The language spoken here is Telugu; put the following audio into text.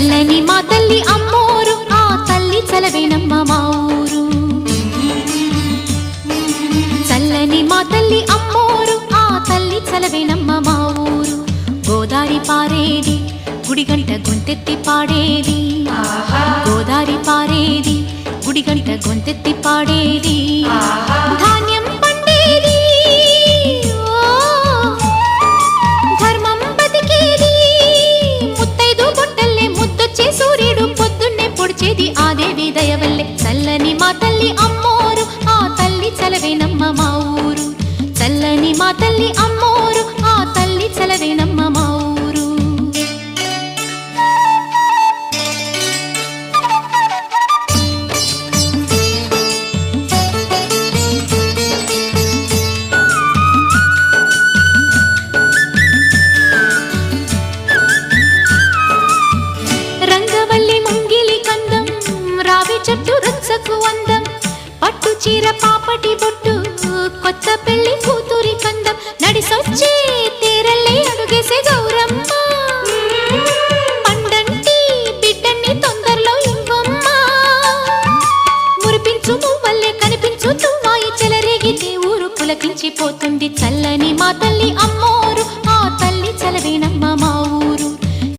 చల్లని మా తల్లి అమ్మోరు ఆ తల్లి చలవేనమ్మ మా ఊరు. చల్లని మా తల్లి అమ్మోరు ఆ తల్లి చలవేనమ్మ మా ఊరు. గోదారి పారేది గుడిగంట గొంతెత్తి పాడేది, గోదారి పారేది గుడిగంట గొంతెత్తి పాడేది. ధాన్యం పండేది ధర్మం బతికేది, ముత్తైదు బొట్టల్లే ముద్దొచ్చే సూర్యుడు పొద్దున్నే పొడిచేది ఆ దేవి దయవల్లే. చల్లని మా తల్లి అమ్మోరు ఆ తల్లి చలవేనమ్మ మా ఊరు. చల్లని మా తల్లి అమ్మోరు ఆ తల్లి చలవేనమ్మ మా ఊరు. రంగవల్లి ముంగిలి కందం రావి చెట్టు రచ్చకు అందం, పట్టు చీర పాపటి బొట్టు కొత్త పెళ్లి కూతురి కందం, నడిసొచ్చే తీరల్లే అడుగేసే గౌరమ్మ. పండంటి బిడ్డన్ని తొందరలో ఇవ్వమ్మ, మురిపించు మువ్వల్లే కనిపించు తుమ్మాయి చెలరేగితే ఊరు పులకించిపోతుంది. చల్లని మా తల్లి